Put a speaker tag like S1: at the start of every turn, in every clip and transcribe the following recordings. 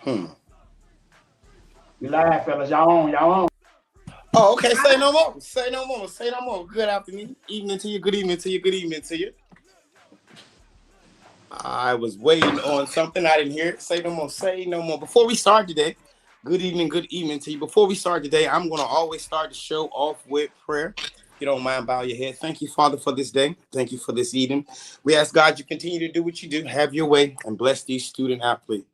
S1: Hmm.
S2: You live, fellas. Y'all on.
S1: Oh, okay. Say no more. Say no more. Say no more. Good afternoon. Evening to you. Good evening to you. Good evening to you. I was waiting on something. I didn't hear it. Say no more. Say no more. Before we start today, good evening to you. Before we start today, I'm going to always start the show off with prayer. If you don't mind, bow your head. Thank you, Father, for this day. Thank you for this evening. We ask God you continue to do what you do. Have your way and bless these student athletes.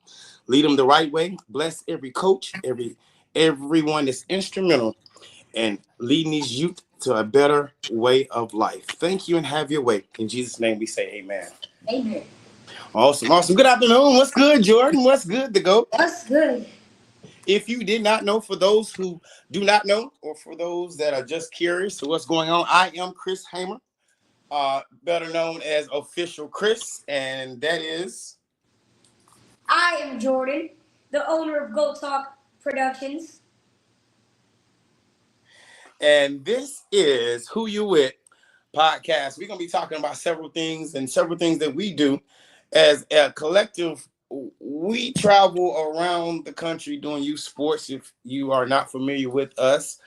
S1: Lead them the right way. Bless every coach, everyone that's instrumental in leading these youth to a better way of life. Thank you and have your way. In Jesus' name we say amen.
S3: Amen.
S1: Awesome. Good afternoon. What's good, Jordan? What's good to go?
S3: What's good?
S1: If you did not know, for those who do not know, or for those that are just curious to what's going on, I am Chris Hamer, better known as Official Chris, and that is...
S3: I am Jordan, the owner of Go Talk Productions.
S1: And this is Who You Wit Podcast. We're going to be talking about several things that we do as a collective. We travel around the country doing youth sports. If you are not familiar with us,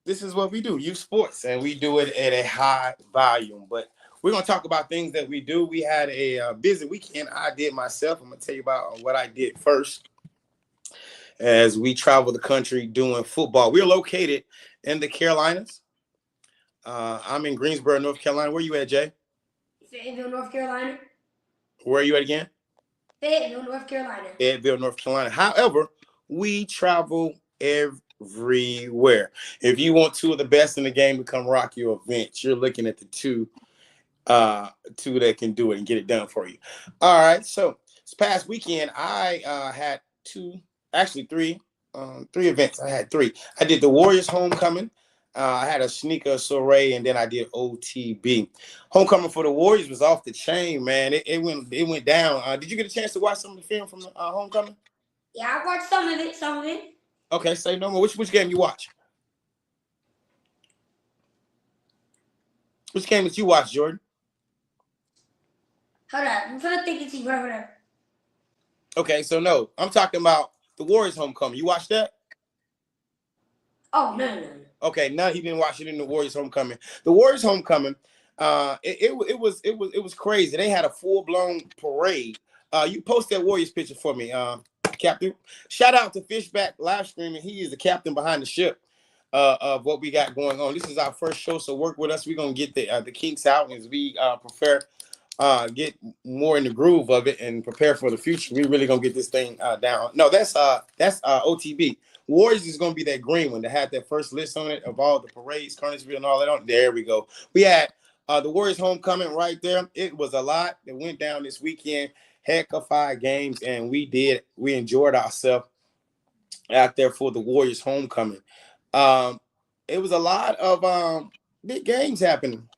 S1: this is what we do, youth sports, and we do it at a high volume. But we're going to talk about things that we do. We had a busy weekend. I did myself. I'm going to tell you about what I did first as we travel the country doing football. We're located in the Carolinas. I'm in Greensboro, North Carolina. Where you at, Jay?
S3: Fayetteville, North Carolina.
S1: Where are you at again?
S3: Fayetteville, North Carolina.
S1: Fayetteville, North Carolina. However, we travel everywhere. If you want two of the best in the game to come rock your event, you're looking at the two that can do it and get it done for you. All right. So this past weekend, I had three events. I had three. I did the Warriors homecoming. I had a sneaker soiree, and then I did OTB. Homecoming for the Warriors was off the chain, man. It went down. Did you get a chance to watch some of the film from the homecoming?
S3: Yeah, I watched some of it. Okay,
S1: say no more. Which game you watch? Which game did you watch, Jordan?
S3: Hold up. I'm trying to think and see whatever.
S1: Okay, so no. I'm talking about the Warriors homecoming. You watched that?
S3: Oh, no.
S1: Okay, no, he didn't watch it in the Warriors homecoming. The Warriors homecoming, it was crazy. They had a full-blown parade. You post that Warriors picture for me, Captain. Shout out to Fishback live streaming. He is the captain behind the ship of what we got going on. This is our first show, so work with us. We're gonna get the kinks out as we get more in the groove of it and prepare for the future. We really gonna get this thing down. No, that's OTB. Warriors is gonna be that green one that had that first list on it of all the parades, Carnesville, and all that on. There we go. We had the Warriors homecoming right there. It was a lot that went down this weekend. Heck of 5 games, and we enjoyed ourselves out there for the Warriors homecoming. It was a lot of big games happening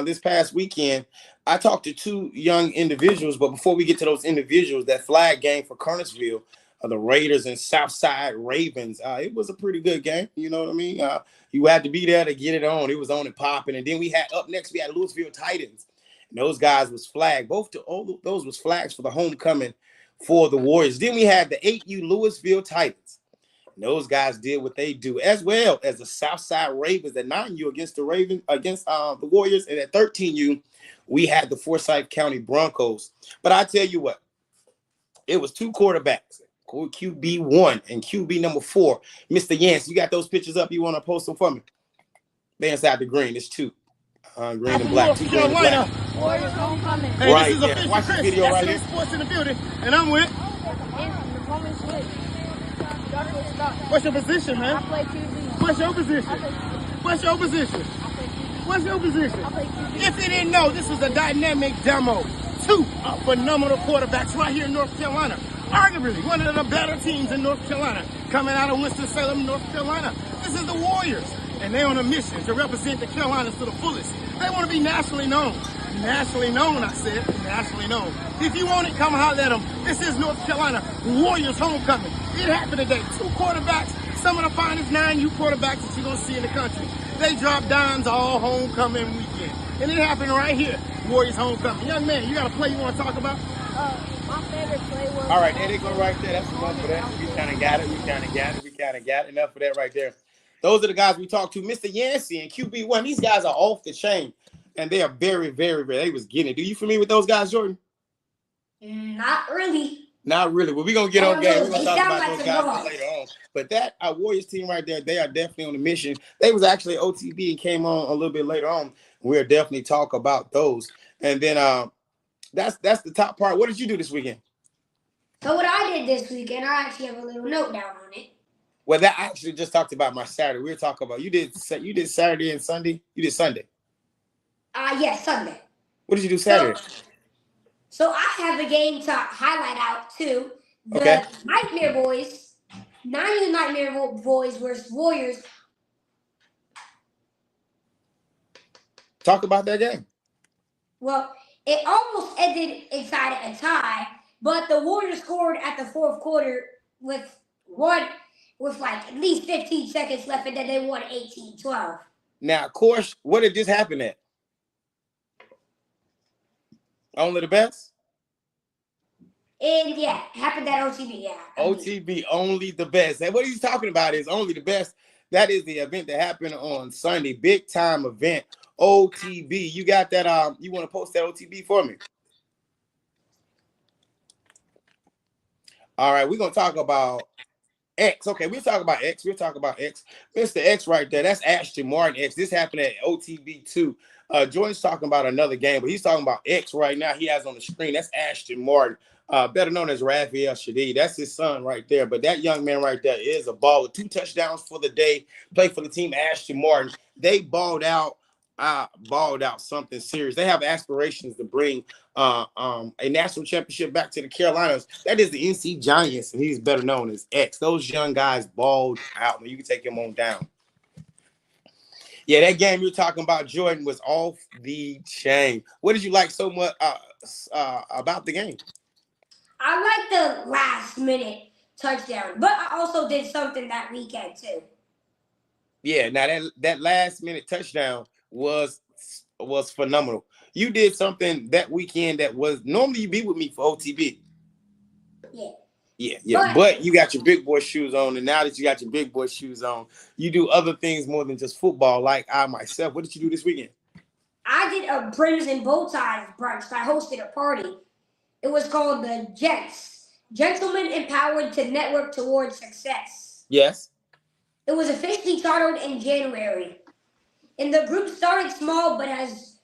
S1: this past weekend. I talked to 2 young individuals, but before we get to those individuals, that flag game for Carnesville, the Raiders and Southside Ravens, it was a pretty good game. You know what I mean? You had to be there to get it on. It was on and popping. And then we had Louisville Titans. And those guys was flagged. All those was flags for the homecoming for the Warriors. Then we had the 8U Louisville Titans. And those guys did what they do, as well as the Southside Ravens at 9U against the Warriors. And at 13U, we had the Forsyth County Broncos. But I tell you what, it was 2 quarterbacks. QB1 and QB number 4. Mr. Yance, you got those pictures up? You want to post them for me? They inside the green. It's 2. Green and black. 2 green and black.
S3: Warriors homecoming.
S4: Hey,
S1: right,
S4: this is official
S1: watch
S4: Chris.
S1: this video right here.
S4: Sports in the building, and I'm with. What's your position, man?
S3: I play QB.
S4: What's your position? What's your position? What's your position? If you didn't know, this is a dynamic demo. 2 phenomenal quarterbacks right here in North Carolina. Arguably one of the better teams in North Carolina, coming out of Winston-Salem, North Carolina. This is the Warriors, and they're on a mission to represent the Carolinas to the fullest. They want to be nationally known. Nationally known, I said. Nationally known. If you want it, come holler at them. This is North Carolina Warriors homecoming. It happened today. 2 quarterbacks, some of the finest 9U quarterbacks that you're going to see in the country. They dropped dimes all homecoming weekend. And it happened right here, Warriors homecoming. Young man, you got a play you want to talk about?
S5: My favorite play was.
S1: All right, there they go right there. That's enough for that. We kind of got it. Enough for that right there. Those are the guys we talked to. Mr. Yancey and QB1. These guys are off the chain. And they are very, very, very. They was getting it. Do you familiar with those guys, Jordan?
S3: Not really.
S1: Not really. Well, we're going to get on game. We're going to
S3: They
S1: talk
S3: sound
S1: about
S3: like
S1: those
S3: some
S1: guys
S3: dogs.
S1: later on. But that Warriors team right there, they are definitely on a mission. They was actually OTB and came on a little bit later on. We'll definitely talk about those. And then that's the top part. What did you do this weekend?
S3: So what I did this weekend, I actually have a little note down on it.
S1: Well, that I actually just talked about my Saturday. We were talking about you did Saturday and Sunday. You did Sunday.
S3: Yes, Sunday.
S1: What did you do Saturday?
S3: So I have a game to highlight out too. The
S1: Okay.
S3: Nightmare Boys, 90 Nightmare Boys versus Warriors.
S1: Talk about that game.
S3: Well, it almost ended inside a tie, but the Warriors scored at the fourth quarter with like at least 15 seconds left, and then they won 18-12.
S1: Now, of course, what did this happen at? Only the best?
S3: And yeah, happened at OTB, yeah.
S1: OTB, only the best. And what he's talking about is only the best. That is the event that happened on Sunday. Big time event. OTB. You got that? You want to post that OTB for me? All right, we're gonna talk about X. Okay, we'll talk about X. Mr. X right there. That's Ashton Martin X. This happened at OTB 2. Jordan's talking about another game, but he's talking about X right now. He has on the screen. That's Ashton Martin, better known as Raphael Shadid. That's his son right there. But that young man right there is a baller. 2 touchdowns for the day. Played for the team, Ashton Martin. They balled out something serious. They have aspirations to bring a national championship back to the Carolinas. That is the NC Giants, and he's better known as X. Those young guys balled out. You can take him on down. Yeah, that game you're talking about, Jordan, was off the chain. What did you like so much about the game?
S3: I like the last minute touchdown, but I also did something that weekend too.
S1: Yeah, now that last minute touchdown was phenomenal. You did something that weekend that was normally you be with me for OTB. Yeah. But you got your big boy shoes on, and now that you got your big boy shoes on, you do other things more than just football. Like I myself, what did you do this weekend?
S3: I did a brims and bow ties brunch. I hosted a party. It was called the Gents, Gentlemen Empowered to Network Towards Success.
S1: Yes.
S3: It was officially chartered in January. And the group started small, but has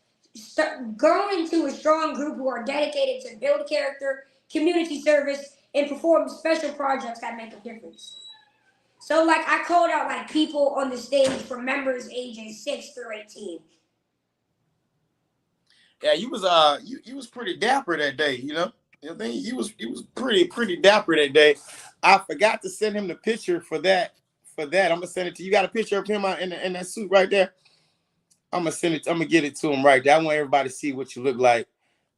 S3: grown into a strong group who are dedicated to build character, community service, and perform special projects that make a difference. So, like, I called out, like, people on the stage for members ages 6 through 18.
S1: Yeah, you was pretty dapper that day, you know? You know, he was pretty dapper that day. I forgot to send him the picture for that. I'm gonna send it to you. Got a picture of him in that suit right there? I'm gonna get it to him right there. I want everybody to see what you look like.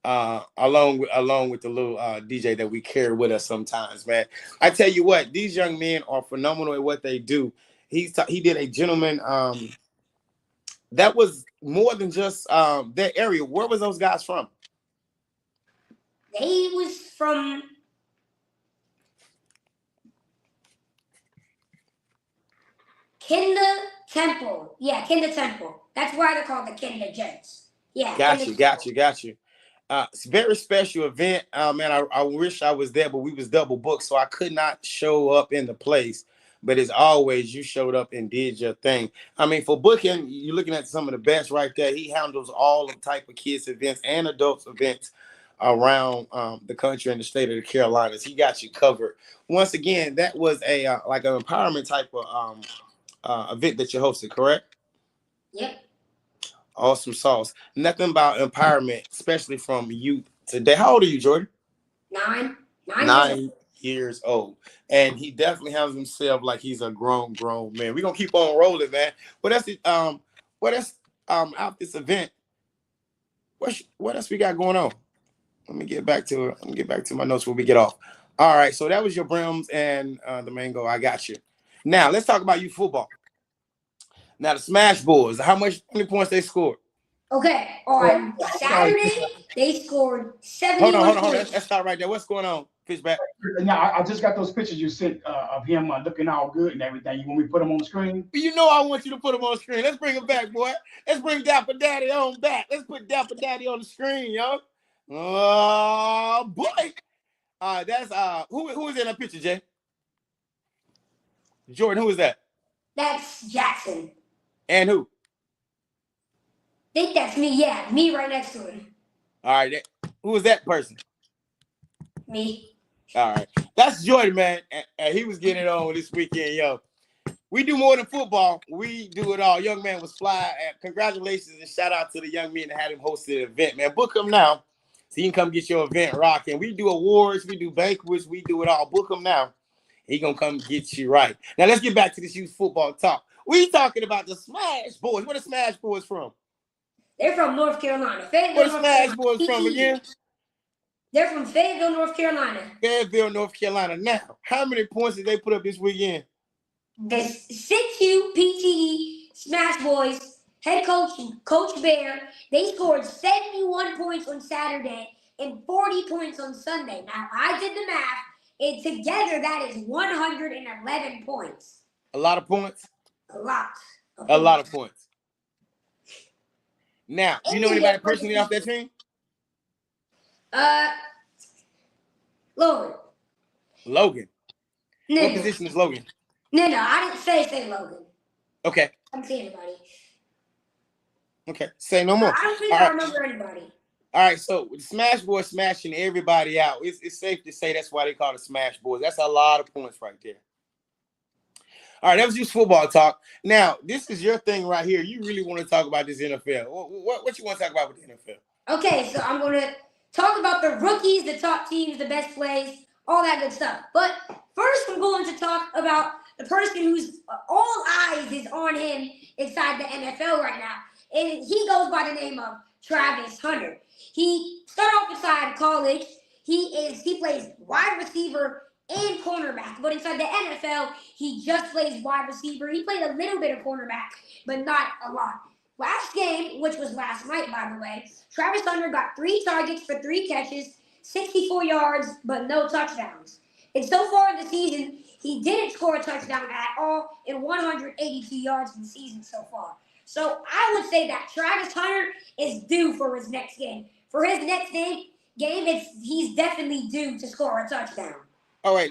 S1: Along with the little DJ that we carry with us sometimes, man. I tell you what, these young men are phenomenal at what they do. He did a gentleman that was more than just that area. Where was those guys from?
S3: They was from Kinda Temple. Yeah, Kinda Temple. That's why they're called the Kinda Gents. Yeah.
S1: Got you. It's a very special event. Man, I wish I was there, but we was double booked, so I could not show up in the place. But as always, you showed up and did your thing. I mean, for booking, you're looking at some of the best right there. He handles all the type of kids events and adults events around the country and the state of the Carolinas. He got you covered. Once again, that was a like an empowerment type of event that you hosted, correct?
S3: Yep.
S1: Awesome sauce. Nothing about empowerment, especially from youth today. How old are you, Jordan?
S3: 9
S1: years old. And he definitely handles himself like he's a grown man. We're gonna keep on rolling, man. But that's it. Out this event. What else we got going on? Let me get back to my notes when we get off. All right, so that was your brims and the mango. I got you. Now let's talk about youth football. Now the Smash Boys, how many points they scored?
S3: Okay, on Saturday, They scored 71
S1: Hold on.
S3: points.
S1: Let's start right there. What's going on, Fishback?
S2: Now, I just got those pictures you sent of him looking all good and everything. You want me to put them on the screen?
S1: You know I want you to put him on the screen. Let's bring him back, boy. Let's bring Dapper Daddy on back. Let's put Dapper Daddy on the screen, yo. Oh, boy. That's who is in that picture, Jay? Jordan, who is that?
S3: That's Jackson.
S1: And who?
S3: Think that's me. Yeah, me right next to him.
S1: All right. Who is that person?
S3: Me.
S1: All right. That's Jordan, man. And he was getting it on this weekend, yo. We do more than football. We do it all. Young man was fly. Congratulations and shout out to the young man that had him host the event, man. Book him now so you can come get your event rocking. We do awards. We do banquets. We do it all. Book him now. He going to come get you right. Now, let's get back to this youth football talk. We talking about the Smash Boys. Where the Smash Boys from?
S3: They're from North Carolina.
S1: Where the Smash Boys from again?
S3: They're from Fayetteville, North Carolina.
S1: Fayetteville, North Carolina. Now, how many points did they put up this weekend?
S3: The 6U PTE Smash Boys head coach, Coach Bear, they scored 71 points on Saturday and 40 points on Sunday. Now, I did the math, and together that is 111 points.
S1: A lot of points?
S3: A lot.
S1: A lot of points. Now, you know anybody personally off that team?
S3: Logan.
S1: Logan.
S3: No,
S1: What position is Logan?
S3: No, I didn't say Logan.
S1: Okay.
S3: I didn't say anybody.
S1: Okay. Say no more.
S3: I don't think
S1: All
S3: I
S1: right.
S3: remember anybody.
S1: All right, so the Smash Boys smashing everybody out. It's safe to say that's why they call it Smash Boys. That's a lot of points right there. All right, that was just football talk. Now, this is your thing right here. You really want to talk about this NFL. What you want to talk about with the NFL?
S3: Okay, so I'm going to talk about the rookies, the top teams, the best plays, all that good stuff. But first, I'm going to talk about the person who's all eyes is on him inside the NFL right now. And he goes by the name of Travis Hunter. He started off inside college. He plays wide receiver and cornerback. But inside the NFL, he just plays wide receiver. He played a little bit of cornerback, but not a lot. Last game, which was last night, by the way, Travis Hunter got 3 targets for 3 catches, 64 yards, but no touchdowns. And so far in the season, he didn't score a touchdown at all in 182 yards in the season so far. So I would say that Travis Hunter is due for his next game. For his next game, he's definitely due to score a touchdown.
S1: All right,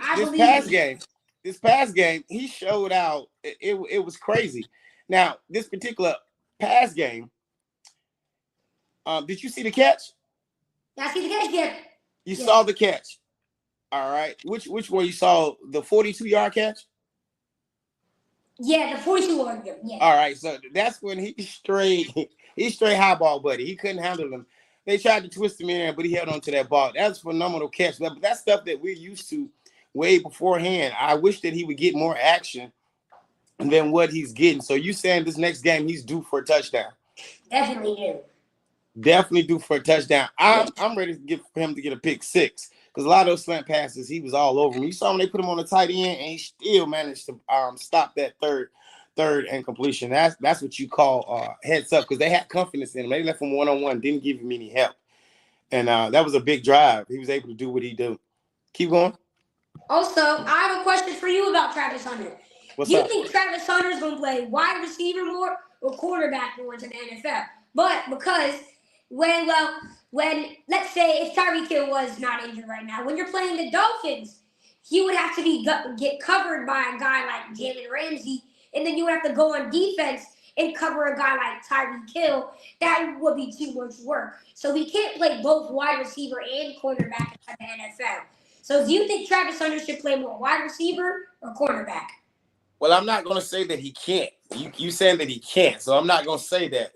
S1: this past game, he showed out. It was crazy. Now, this particular pass game, did you see the catch?
S3: I see the catch, yeah.
S1: You saw the catch. All right. Which one you saw? The 42-yard catch?
S3: Yeah, the 42-yard, yeah.
S1: All right, so that's when he straight high ball, buddy. He couldn't handle him. They tried to twist him in there, but he held on to that ball. That's a phenomenal catch. But that's stuff that we're used to way beforehand. I wish that he would get more action than what he's getting. So you saying this next game he's due for a touchdown?
S3: Definitely do.
S1: Definitely due for a touchdown. I'm ready to for him to get a pick 6 because a lot of those slant passes he was all over him. You saw when they put him on the tight end and he still managed to stop that third and completion. That's what you call heads up because they had confidence in him. They left him one-on-one, didn't give him any help, and that was a big drive. He was able to do what he do. Keep going.
S3: Also, I have a question for you about Travis Hunter.
S1: What's
S3: Do you
S1: up?
S3: think Travis Hunter is going to play wide receiver more or quarterback more in the NFL? But because when let's say if Tyreek Hill was not injured right now, when you're playing the Dolphins, he would have to get covered by a guy like Jalen Ramsey, and then you would have to go on defense and cover a guy like Tyreek Hill. That would be too much work. So he can't play both wide receiver and quarterback in the NFL. So do you think Travis Hunter should play more wide receiver or quarterback?
S1: Well, I'm not going to say that he can't. You saying that he can't, so I'm not going to say that.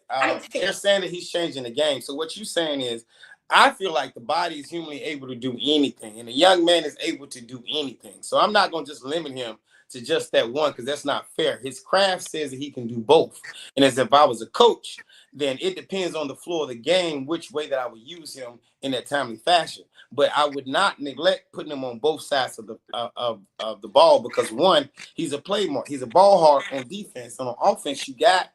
S1: They're saying that he's changing the game. So what you're saying is, I feel like the body is humanly able to do anything, and a young man is able to do anything. So I'm not going to just limit him to just that one because that's not fair. His craft says that he can do both. And as if I was a coach, then it depends on the floor of the game which way that I would use him in that timely fashion. But I would not neglect putting him on both sides of the ball because one, he's a ball hawk on defense. On offense, you got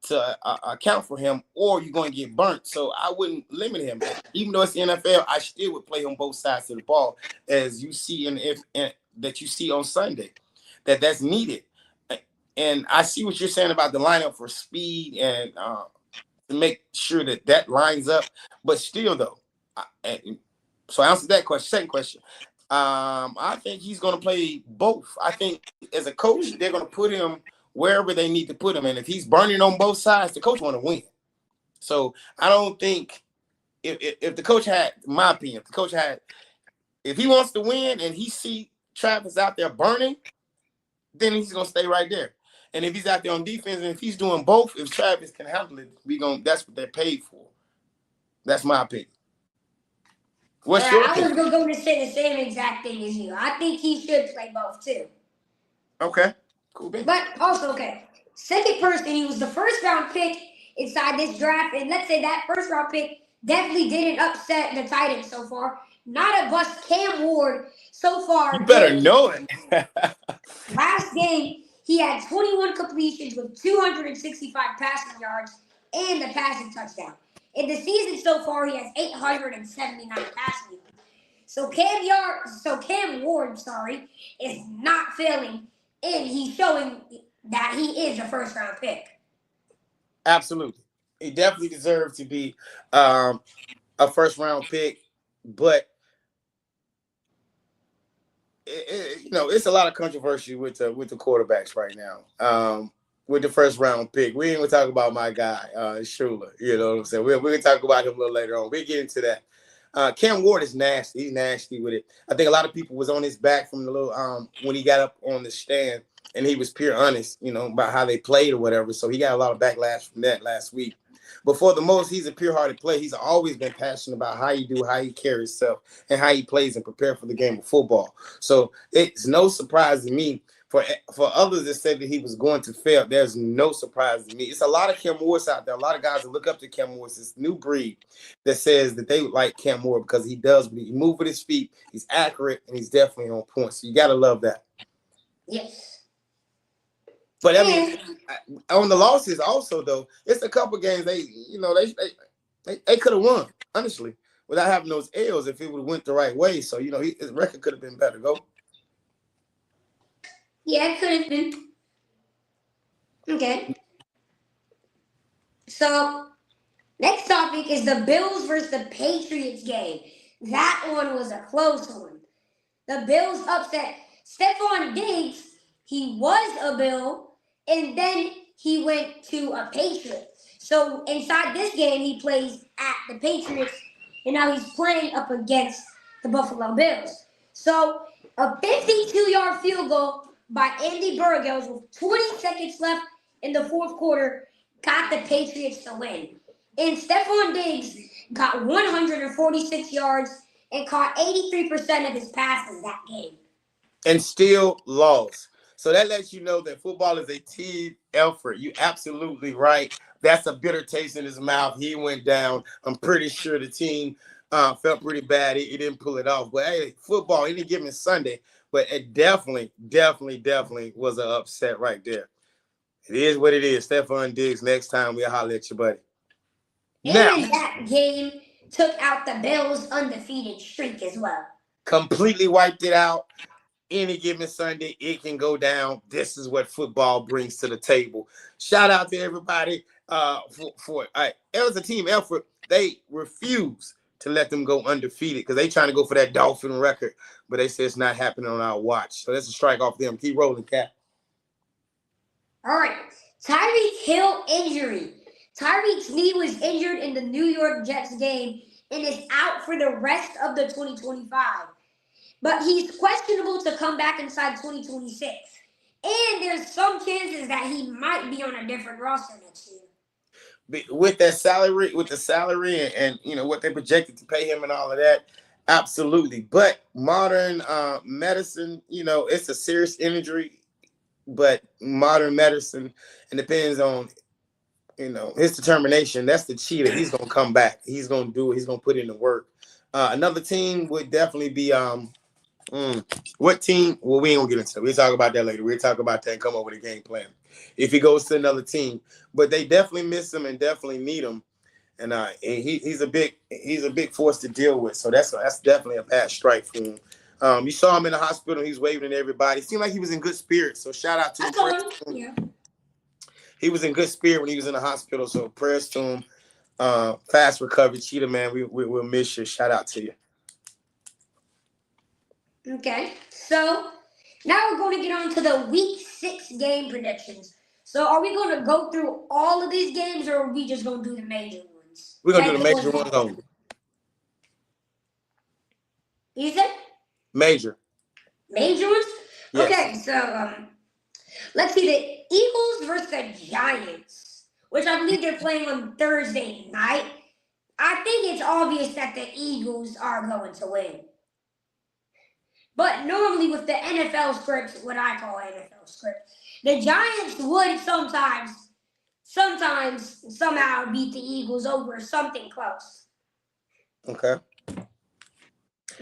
S1: to account for him, or you're going to get burnt. So I wouldn't limit him. Even though it's the NFL, I still would play on both sides of the ball, as you see that you see on Sunday, that's needed. And I see what you're saying about the lineup for speed and to make sure that lines up. But still, though, so I answered that question. Second question. I think he's going to play both. I think as a coach, they're going to put him wherever they need to put him. And if he's burning on both sides, the coach want to win. So I don't think if the coach had, in my opinion, if he wants to win and he see Travis out there burning, then he's going to stay right there. And if he's out there on defense and if he's doing both, if Travis can handle it, that's what they're paid for. That's my opinion. What's your opinion?
S3: I was going to say the same exact thing as you. I think he should play both too.
S1: Okay. Cool.
S3: But also, okay, second person, he was the first round pick inside this draft. And let's say that first round pick definitely didn't upset the Titans so far. Not a bust. Cam Ward so far.
S1: You better know it.
S3: Last game, he had 21 completions with 265 passing yards and a passing touchdown. In the season so far, he has 879 passing yards. So Cam Ward, is not failing, and he's showing that he is a first-round pick.
S1: Absolutely. He definitely deserves to be a first-round pick, but it's a lot of controversy with the quarterbacks right now. With the first round pick, we ain't gonna talk about my guy, Schuler. You know what I'm saying? We're gonna talk about him a little later on. We'll get into that. Cam Ward is nasty. He's nasty with it. I think a lot of people was on his back from the little when he got up on the stand and he was pure honest, about how they played or whatever. So he got a lot of backlash from that last week. But for the most, he's a pure-hearted player. He's always been passionate about how he carries himself, and how he plays and prepare for the game of football. So it's no surprise to me. For others that said that he was going to fail, there's no surprise to me. It's a lot of Cam Morris out there. A lot of guys that look up to Cam Morris, this new breed that says that they like Cam Morris because he does. He moves with his feet. He's accurate, and he's definitely on point. So you got to love that.
S3: Yes.
S1: But I mean, on the losses also though, it's a couple games they could have won honestly without having those L's if it would have went the right way. So his record could have been better. Go.
S3: Yeah, it could have been. Okay. So next topic is the Bills versus the Patriots game. That one was a close one. The Bills upset Stephon Diggs. He was a Bill, and then he went to a Patriot. So inside this game, he plays at the Patriots, and now he's playing up against the Buffalo Bills. So a 52-yard field goal by Andy Burgos with 20 seconds left in the fourth quarter got the Patriots to win. And Stephon Diggs got 146 yards and caught 83% of his passes that game.
S1: And still lost. So that lets you know that football is a team effort. You're absolutely right. That's a bitter taste in his mouth. He went down. I'm pretty sure the team felt pretty bad. He didn't pull it off. But hey, football, any given Sunday. But it definitely was an upset right there. It is what it is. Stephon Diggs, next time we'll holler at you, buddy.
S3: And that game took out the Bills' undefeated streak as well.
S1: Completely wiped it out. Any given Sunday, it can go down. This is what football brings to the table. Shout out to everybody for it was a team effort. They refuse to let them go undefeated because they trying to go for that Dolphin record, but they say it's not happening on our watch. So that's a strike off them. Keep rolling, Cap.
S3: All right. Tyreek Hill injury. Tyreek's knee was injured in the New York Jets game and is out for the rest of the 2025. But he's questionable to come back inside 2026. And there's some chances that he might be on a different roster next year.
S1: With the salary and what they projected to pay him and all of that, absolutely. But modern medicine, it's a serious injury, but modern medicine, and depends on his determination. That's the cheetah. He's gonna come back. He's gonna do it. He's gonna put in the work. Another team would definitely be What team? Well, we ain't gonna get into it. We'll talk about that later. We'll talk about that and come up with a game plan if he goes to another team. But they definitely miss him and definitely need him. And he's a big force to deal with. So that's definitely a bad strike for him. You saw him in the hospital. He's waving at everybody. It seemed like he was in good spirits. So shout out to him.
S3: Yeah.
S1: He was in good spirit when he was in the hospital. So prayers to him. Fast recovery, Cheetah man. We'll miss you. Shout out to you.
S3: Okay, so now we're going to get on to the Week 6 game predictions. So are we going to go through all of these games, or are we just going to do the major ones?
S1: We're going to do the major ones only.
S3: You said?
S1: Major.
S3: Major ones?
S1: Yes.
S3: Okay, so let's see, the Eagles versus the Giants, which I believe they're playing on Thursday night. I think it's obvious that the Eagles are going to win. But normally with the NFL scripts, what I call NFL script, the Giants would sometimes, somehow beat the Eagles over something close.
S1: Okay.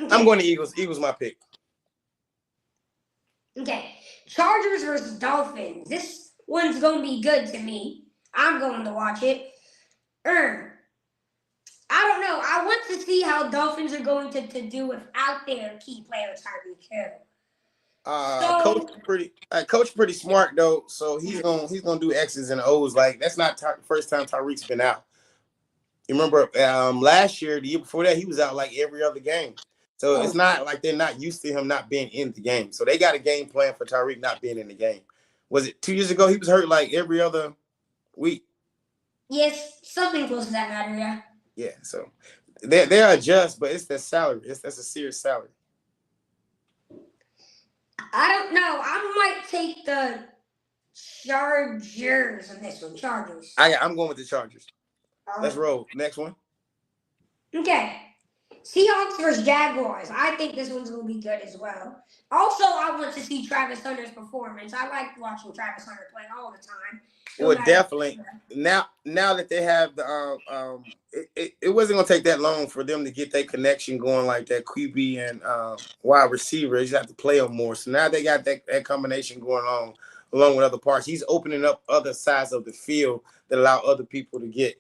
S1: I'm going to Eagles. Eagles my pick.
S3: Okay. Chargers versus Dolphins. This one's going to be good to me. I'm going to watch it. I don't know. I want to see how Dolphins are going to do without their key player, Tyreek Hill.
S1: Coach pretty smart though, so he's gonna do X's and O's. Like that's not the first time Tyreek's been out. You remember last year, the year before that, he was out like every other game. So it's not like they're not used to him not being in the game. So they got a game plan for Tyreek not being in the game. Was it 2 years ago? He was hurt like every other week.
S3: Yes, something close to that matter, yeah.
S1: Yeah, so they adjust, but it's their salary. That's a serious salary.
S3: I don't know. I might take the Chargers on this one. Chargers.
S1: I'm going with the Chargers. Let's roll. Next one.
S3: Okay. Seahawks versus Jaguars. I think this one's going to be good as well. Also, I want to see Travis Hunter's performance. I like watching Travis Hunter play all the time.
S1: Well, definitely. Now that they have the it wasn't gonna take that long for them to get that connection going, like that QB and wide receiver. You just have to play them more. So now they got that combination going on along with other parts. He's opening up other sides of the field that allow other people to get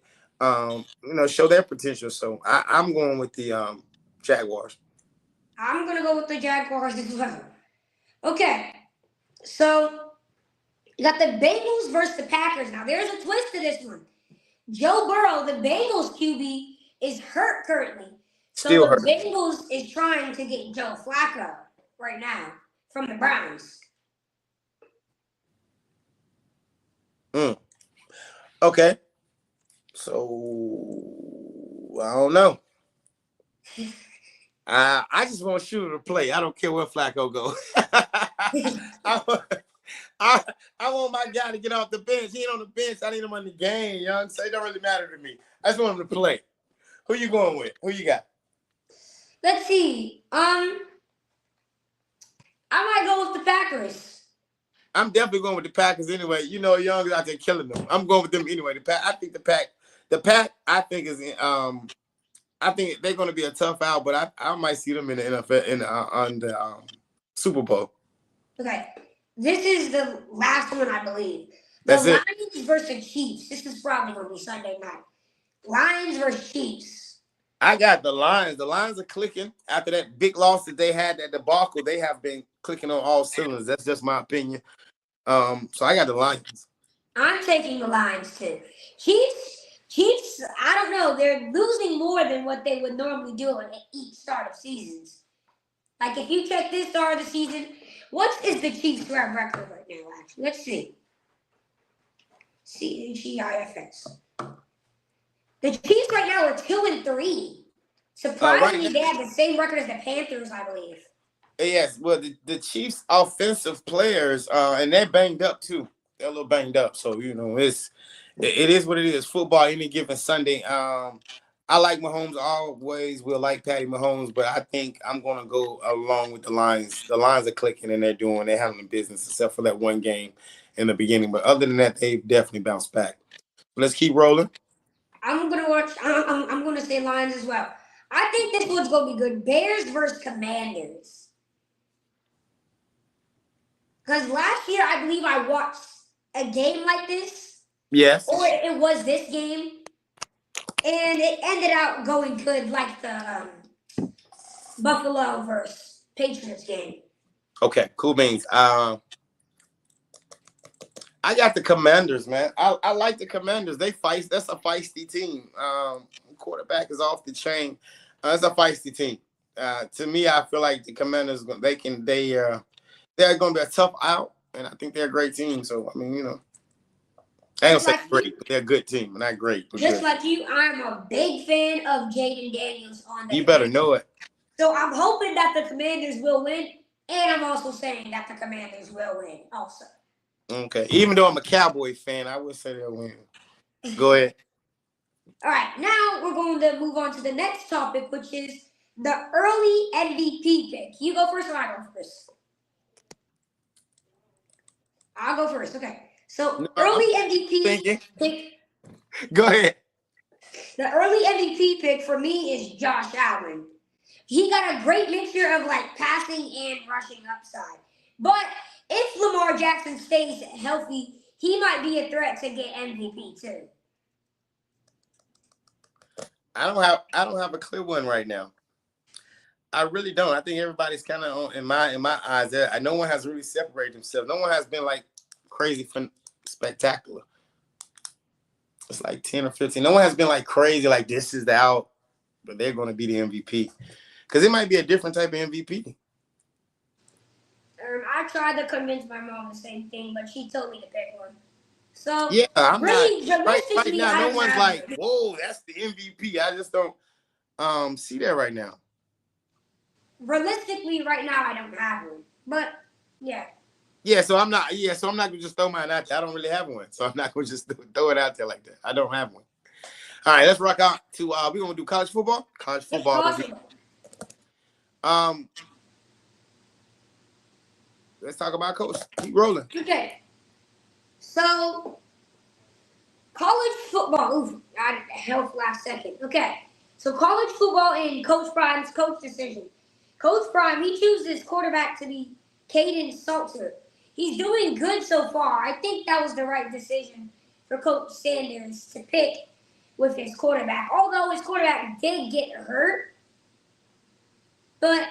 S1: show their potential. So I'm going with the Jaguars.
S3: I'm gonna go with the Jaguars as well. Okay, so. You got the Bengals versus the Packers. Now, there's a twist to this one. Joe Burrow, the Bengals QB, is hurt currently. So
S1: Still
S3: the
S1: hurt.
S3: Bengals is trying to get Joe Flacco right now from the Browns.
S1: Okay. So, I don't know. I just want Shooter to play. I don't care where Flacco go. I want my guy to get off the bench. He ain't on the bench. I need him on the game, young. So it don't really matter to me. I just want him to play. Who you going with? Who you got?
S3: Let's see. I might go with the Packers.
S1: I'm definitely going with the Packers anyway. You know, Young is out there killing them. I'm going with them anyway. I think the Pack. I think is I think they're going to be a tough out, but I might see them in the NFL on the Super Bowl.
S3: Okay. This is the last one, I believe.
S1: That's it.
S3: Lions versus Chiefs. This is probably going to be Sunday night. Lions versus Chiefs.
S1: I got the Lions. The Lions are clicking. After that big loss that they had, that debacle, they have been clicking on all cylinders. That's just my opinion. So I got the Lions.
S3: I'm taking the Lions, too. Chiefs, I don't know. They're losing more than what they would normally do at each start of seasons. Like, if you check this start of the season, what is the Chiefs' record right now, actually? Let's see. CHEIFS. The Chiefs right now are 2-3. Surprisingly, they have the same record as the Panthers, I believe.
S1: Yes, well, the Chiefs' offensive players, and they're banged up, too. They're a little banged up. So, it is what it is. Football any given Sunday. I like Mahomes always. Will like Patty Mahomes, but I think I'm going to go along with the Lions. The Lions are clicking and they're handling business, except for that one game in the beginning. But other than that, they've definitely bounced back. Let's keep rolling.
S3: I'm going to say Lions as well. I think this one's going to be good. Bears versus Commanders. Because last year, I believe I watched a game like this,
S1: Yes.
S3: or it was this game, and it ended out going good, like the Buffalo versus Patriots game.
S1: Okay, cool beans. I got the Commanders, man. I like the Commanders. They fight. That's a feisty team. Quarterback is off the chain. It's a feisty team. To me, I feel like the Commanders they're going to be a tough out, and I think they're a great team. So I mean, I ain't gonna say great, but they're a good team. Not great, but
S3: just
S1: good.
S3: like you, I'm a big fan of Jaden Daniels on the.
S1: You better know it.
S3: So I'm hoping that the Commanders will win, and I'm also saying that the Commanders will win also.
S1: Okay. Even though I'm a Cowboy fan, I would say they'll win. Go ahead.
S3: All right, now we're going to move on to the next topic, which is the early MVP pick. You go first or I go first? I'll go first. Okay. So early MVP pick.
S1: Go ahead.
S3: The early MVP pick for me is Josh Allen. He got a great mixture of like passing and rushing upside. But if Lamar Jackson stays healthy, he might be a threat to get MVP too.
S1: I don't have a clear one right now. I really don't. I think everybody's kind of on in my eyes. No one has really separated themselves. No one has been like crazy spectacular. It's like 10 or 15. No one has been like crazy, like this is the out, but they're going to be the MVP. Because it might be a different type of MVP.
S3: I tried to convince my mom the same thing, but she told me to pick one. So
S1: yeah, I'm
S3: really,
S1: not right now. No one's like, whoa, that's the MVP. I just don't see that right now.
S3: Realistically, right now I don't have one, but yeah.
S1: Yeah, so I'm not gonna just throw mine out there. I don't really have one, so I'm not gonna just throw it out there like that. I don't have one. All right, let's rock out to we're gonna do college football. College football. Let's talk about coach. Keep rolling.
S3: Okay. So college football. Oof, I had health last second. Okay. So college football and Coach Prime's coach decision. Coach Prime, he chooses quarterback to be Caden Salter. He's doing good so far. I think that was the right decision for Coach Sanders to pick with his quarterback. Although his quarterback did get hurt, but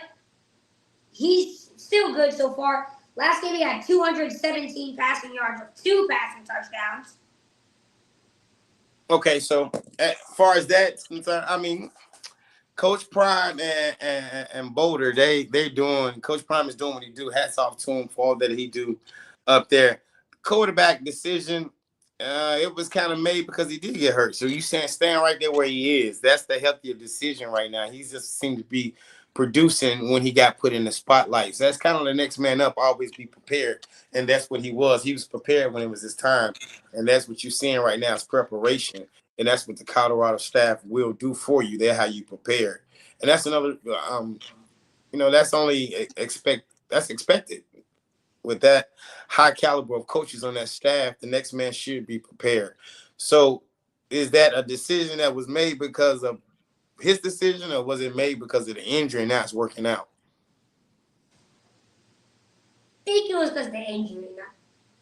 S3: he's still good so far. Last game he had 217 passing yards with 2 passing touchdowns.
S1: Okay, so as far as that's concerned, I mean, Coach Prime and Boulder, they're doing. Coach Prime is doing what he do. Hats off to him for all that he do up there. Quarterback decision, it was kind of made because he did get hurt. So you saying stand right there where he is. That's the healthier decision right now. He just seemed to be producing when he got put in the spotlight. So that's kind of the next man up. Always be prepared, and that's what he was. He was prepared when it was his time, and that's what you're seeing right now is preparation. And that's what the Colorado staff will do for you. They're how you prepare. And that's another, that's only that's expected. With that high caliber of coaches on that staff, the next man should be prepared. So is that a decision that was made because of his decision, or was it made because of the injury and now it's working out?
S3: I think it was because of the injury.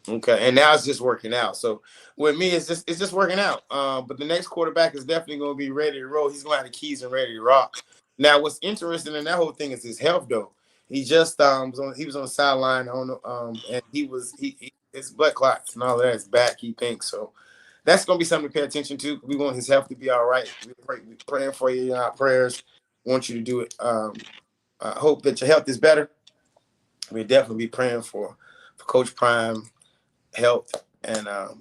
S1: Okay, and now it's just working out. So with me, it's just working out. But the next quarterback is definitely going to be ready to roll. He's going to have the keys and ready to rock. Now, what's interesting in that whole thing is his health, though. He just was on the sideline and his blood clots and all of that is back. He thinks so. That's going to be something to pay attention to. We want his health to be all right. We're praying for you in our prayers. Want you to do it. I hope that your health is better. We'll definitely be praying for Coach Prime. Health and that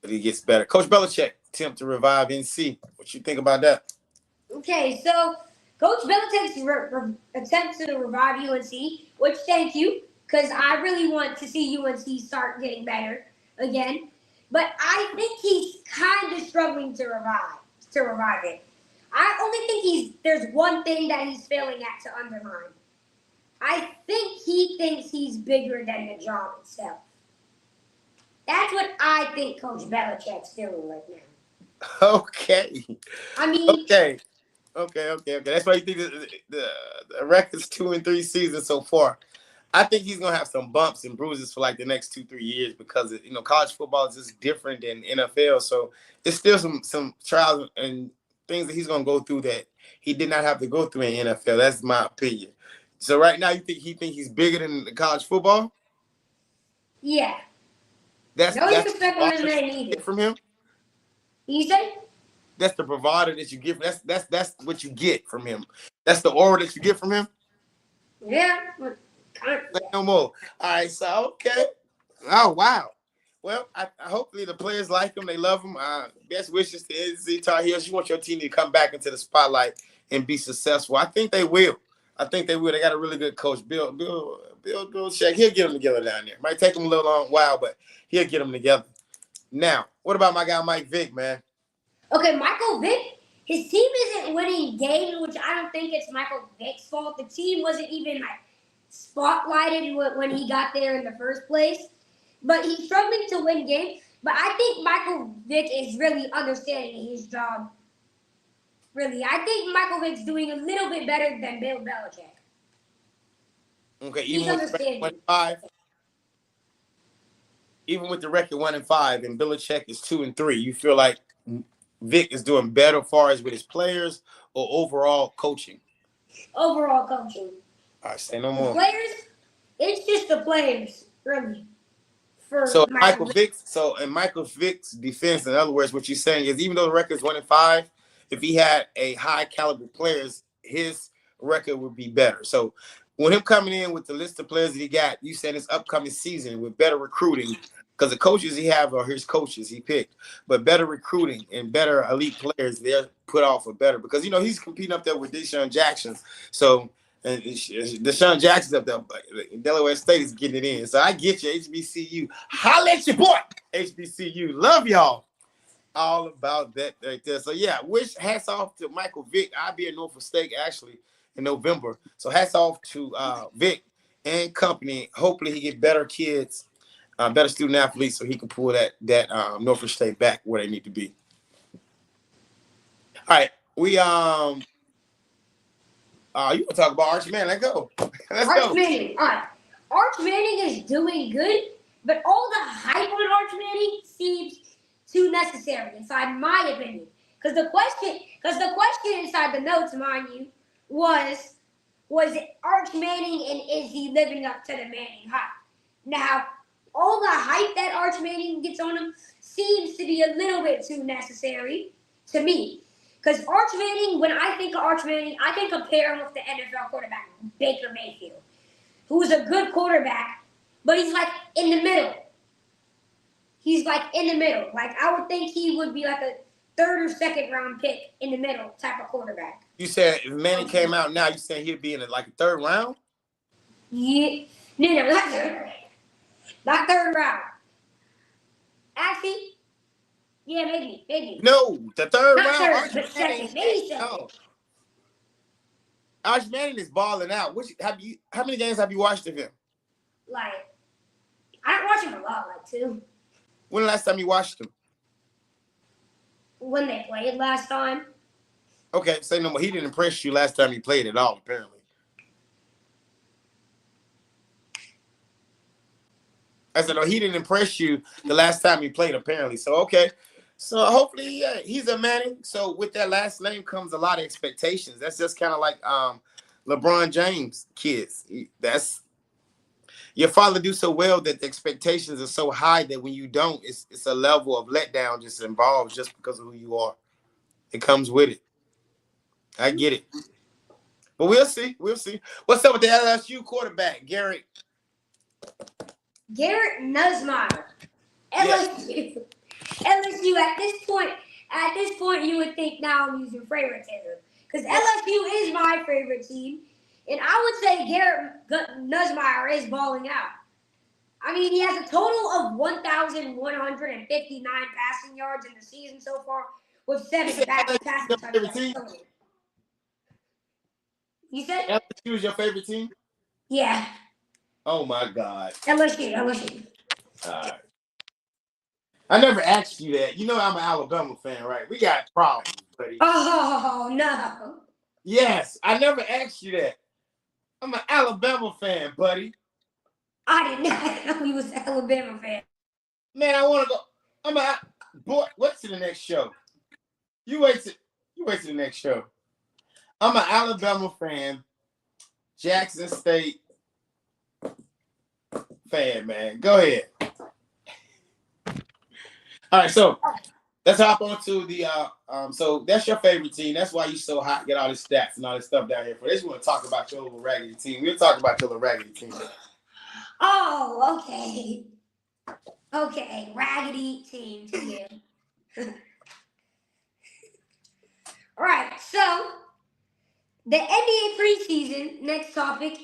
S1: he gets better. Coach Belichick attempt to revive NC. What you think about that?
S3: Okay, so Coach Belichick's attempt to revive UNC, which thank you, because I really want to see UNC start getting better again. But I think he's kind of struggling to revive it. I only think there's one thing that he's failing at to undermine. I think he thinks he's bigger than the job itself. That's what I think Coach Belichick's doing right now.
S1: Okay.
S3: I mean.
S1: Okay. That's why you think the record's 2-3 seasons so far. I think he's gonna have some bumps and bruises for like the next 2-3 years because college football is just different than NFL. So it's still some trials and things that he's gonna go through that he did not have to go through in NFL. That's my opinion. So right now, you think he's bigger than the college football?
S3: Yeah.
S1: That's
S3: No
S1: that's
S3: disrespect on his name either.
S1: from him.
S3: You say?
S1: That's the bravado that you get. That's what you get from him. That's the aura that you get from him.
S3: Yeah.
S1: No more. All right. So okay. Oh wow. Well, I hopefully the players like him. They love him. Best wishes to NC Tar Heels. You want your team to come back into the spotlight and be successful. I think they will. They got a really good coach, Bill Shack. He'll get them together down there. Might take them a little long while, but he'll get them together. Now, what about my guy Mike Vick, man?
S3: Okay, Michael Vick, his team isn't winning games, which I don't think it's Michael Vick's fault. The team wasn't even spotlighted when he got there in the first place. But he's struggling to win games. But I think Michael Vick is really understanding his job. Really, I think Michael Vick's doing a little bit better than Bill Belichick.
S1: Okay,
S3: He's understanding.
S1: Even with the record 1-5 and Belichick is 2-3, you feel like Vick is doing better as far as with his players or overall coaching?
S3: Overall coaching.
S1: All right, say no more.
S3: The players, it's just the players, really.
S1: So Michael Vick's defense, in other words, what you're saying is even though the record is 1-5, if he had a high caliber players, his record would be better. So when him coming in with the list of players that he got, you said this upcoming season with better recruiting, because the coaches he have are his coaches he picked, but better recruiting and better elite players, they're put off for better because he's competing up there with Deshaun Jackson. So and Deshaun Jackson's up there, but Delaware State is getting it in. So I get you, HBCU. Holla at your boy, HBCU. Love y'all. All about that right there. So yeah, hats off to Michael Vick. I'll be at Norfolk State actually in November. So hats off to Vick and company. Hopefully he get better kids, better student athletes, so he can pull that Norfolk State back where they need to be. All right, we you want to talk about Arch Manning? Let's go.
S3: Arch Manning. All right, Arch Manning is doing good, but all the hype on Arch Manning seems too necessary, inside my opinion. Because the question inside the notes, mind you, was it Arch Manning and is he living up to the Manning hype? Now, all the hype that Arch Manning gets on him seems to be a little bit too necessary to me. Because Arch Manning, when I think of Arch Manning, I can compare him with the NFL quarterback, Baker Mayfield, who's a good quarterback, but he's in the middle. He's in the middle. I would think he would be a third or second round pick in the middle type of quarterback.
S1: You said if Manning came out now, you said he'd be in a third round?
S3: Yeah. No, not third. Not third round. Actually, yeah, maybe.
S1: No, the third
S3: not
S1: round.
S3: Third,
S1: Arch
S3: but
S1: Manning,
S3: second. Maybe second.
S1: no. Arch Manning is balling out. How many games have you watched of him?
S3: I don't watch him a lot, 2.
S1: When the last time you watched him?
S3: When they played last time.
S1: Okay, say no more. He didn't impress you last time he played at all, apparently. I said, no, he didn't impress you the last time he played, apparently. So, okay. So, hopefully, he's a Manning. So, with that last name comes a lot of expectations. That's just kind of like LeBron James kids. Your father do so well that the expectations are so high that when you don't, it's a level of letdown just involved just because of who you are. It comes with it. I get it. But we'll see. What's up with the LSU quarterback, Garrett
S3: Nussmeier. LSU. LSU at this point, you would think now I'm using favoritism. Because LSU is my favorite team. And I would say Garrett Nussmeier is balling out. I mean, he has a total of 1,159 passing yards in the season so far, with 7 passing touchdowns. You said?
S1: LSU is your favorite team?
S3: Yeah.
S1: Oh, my God.
S3: LSU.
S1: All right. I never asked you that. You know I'm an Alabama fan, right? We got problems, buddy.
S3: Oh, no.
S1: Yes, I never asked you that. I'm an Alabama fan, buddy.
S3: I did not know he was an Alabama fan.
S1: Man, I want to go. Boy, what's to the next show? You wait to the next show. I'm an Alabama fan, Jackson State fan, man. Go ahead. All right, so let's hop on to the so that's your favorite team. That's why you so hot, get all these stats and all this stuff down here for. They just want to talk about your little raggedy team. We'll talk about your little raggedy team.
S3: Oh, okay. Okay, raggedy team to you. All right, so the NBA preseason, next topic.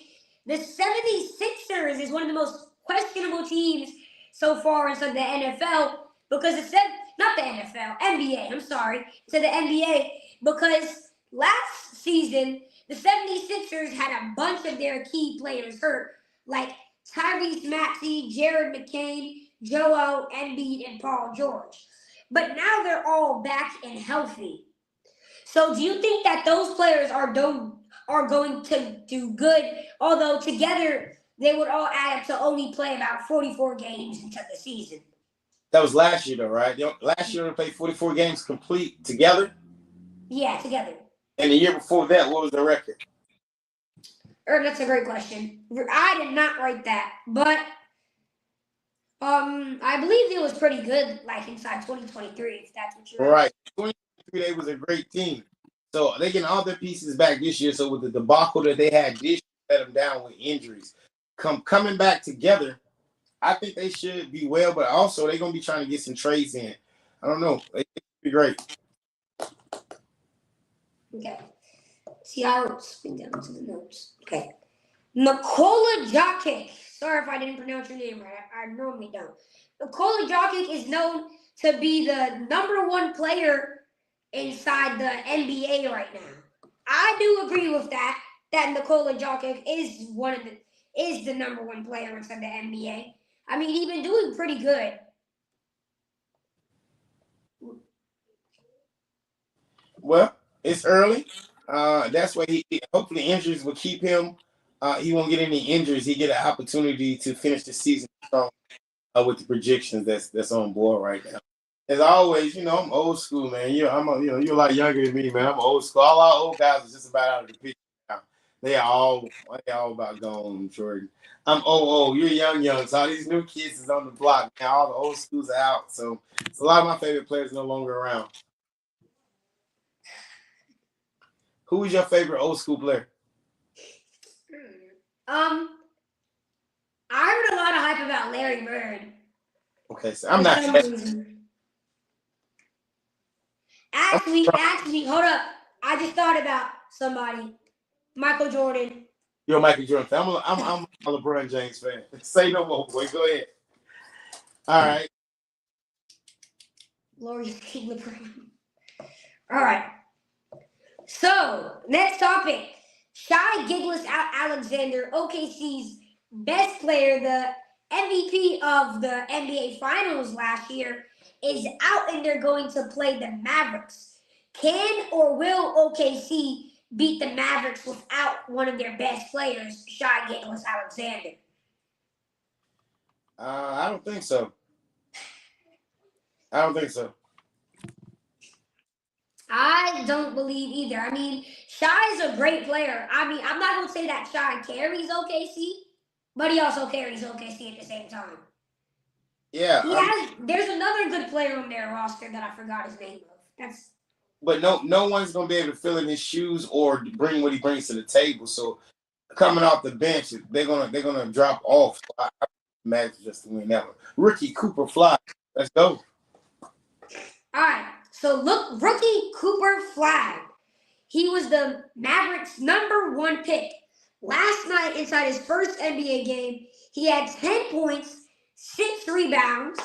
S3: The 76ers is one of the most questionable teams so far inside the NFL because it said, not the NFL, NBA, I'm sorry, to the NBA because last season, the 76ers had a bunch of their key players hurt, like Tyrese Maxey, Jared McCain, Joel Embiid, and Paul George. But now they're all back and healthy. So do you think that those players are going to do good, although together they would all add up to only play about 44 games into the season?
S1: That was last year, though, right? Last year they played 44 games complete together?
S3: Yeah, together.
S1: And the year before that, what was the record?
S3: That's a great question. I did not write that, but I believe it was pretty good, like inside 2023, if that's what you're
S1: right. 2023, they was a great team. So they getting all their pieces back this year. So with the debacle that they had this year, let them down with injuries. Coming back together, I think they should be well, but also they're going to be trying to get some trades in. I don't know. It could be great.
S3: Okay. See, I wrote something down to the notes. Okay. Nikola Jokic. Sorry if I didn't pronounce your name right. I normally don't. Nikola Jokic is known to be the number one player inside the NBA right now. I do agree with that Nikola Jokic is the number one player inside the NBA. I mean, he's been doing pretty good.
S1: Well, it's early. That's why hopefully injuries will keep him. He won't get any injuries. He get an opportunity to finish the season strong with the projections that's on board right now. As always, I'm old school, man. You're a lot younger than me, man. I'm old school. All our old guys are just about out of the picture now. They all about gone, Jordan. I'm old. You're young. So all these new kids is on the block. Now all the old schools are out. So a lot of my favorite players no longer around. Who is your favorite old school player?
S3: I heard a lot of hype about Larry Bird.
S1: Okay, so I'm not.
S3: Actually, hold up. I just thought about somebody. Michael Jordan.
S1: You're a Michael Jordan fan. I'm a LeBron James fan. Say no more, boy. Go ahead. All right.
S3: Glorious King LeBron. All right. So, next topic. Shai Gilgeous-Alexander, OKC's best player, the MVP of the NBA Finals last year, is out and they're going to play the Mavericks. Can or will OKC beat the Mavericks without one of their best players, Shai Gilgeous-Alexander?
S1: I don't think so.
S3: I don't believe either. I mean, Shai is a great player. I mean, I'm not going to say that Shai carries OKC, but he also carries OKC at the same time.
S1: Yeah.
S3: There's another good player on their roster that I forgot his name of.
S1: But no one's going to be able to fill in his shoes or bring what he brings to the table. So coming off the bench, they're gonna drop off. So I imagine just to win that one. Rookie Cooper Fly. Let's go.
S3: All right. So look, rookie Cooper Flag. He was the Mavericks' number one pick. Last night, inside his first NBA game, he had 10 points, 6 rebounds,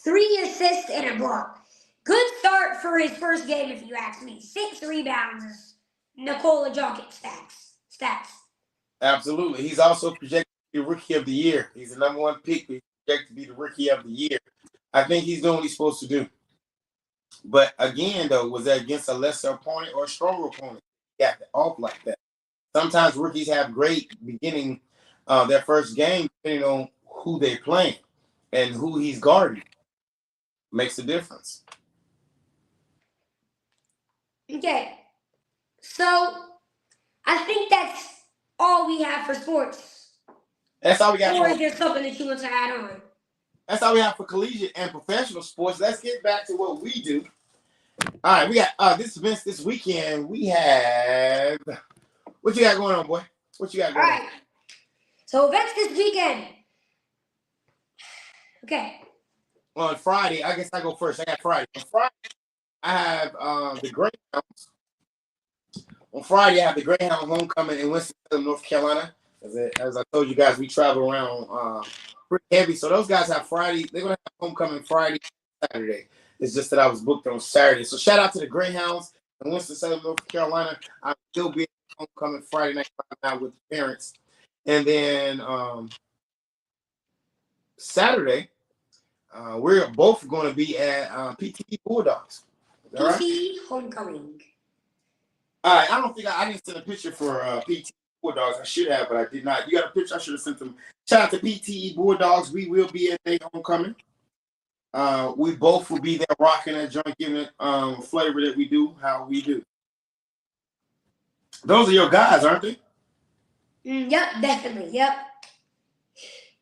S3: 3 assists, and a block. Good start for his first game, if you ask me. 6 rebounds is Nikola Jokic stats.
S1: Absolutely. He's also projected to be the Rookie of the Year. He's the number one pick. He's projected to be the Rookie of the Year. I think he's doing what he's supposed to do. But again, though, was that against a lesser opponent or a stronger opponent? He got off like that. Sometimes rookies have great beginning their first game, depending on who they're playing and who he's guarding, makes a difference.
S3: Okay. So I think that's all we have for sports.
S1: That's all we got.
S3: Or is there something that you want to add on?
S1: That's all we have for collegiate and professional sports. Let's get back to what we do. All right, we got this events this weekend. We have what you got going on, boy? What you got going
S3: on? All right. So events this weekend. Okay.
S1: On Friday, I guess I go first. I got Friday. On Friday, I have the Greyhounds. On Friday, I have the Greyhound homecoming in Winston-Salem, North Carolina. As I told you guys, we travel around pretty heavy. So those guys have Friday. They're going to have homecoming Friday, Saturday. It's just that I was booked on Saturday. So shout out to the Greyhounds in Winston-Salem, North Carolina. I'll still be at homecoming Friday night with the parents. And then Saturday, we're both going to be at PTE Bulldogs.
S3: PTE homecoming.
S1: All right. I don't think I didn't send a picture for PTE Bulldogs. I should have, but I did not. You got a picture? I should have sent them. Shout out to PTE Bulldogs. We will be at their homecoming. We both will be there rocking that joint, giving it flavor that we do, how we do. Those are your guys, aren't they?
S3: Yep, definitely. Yep.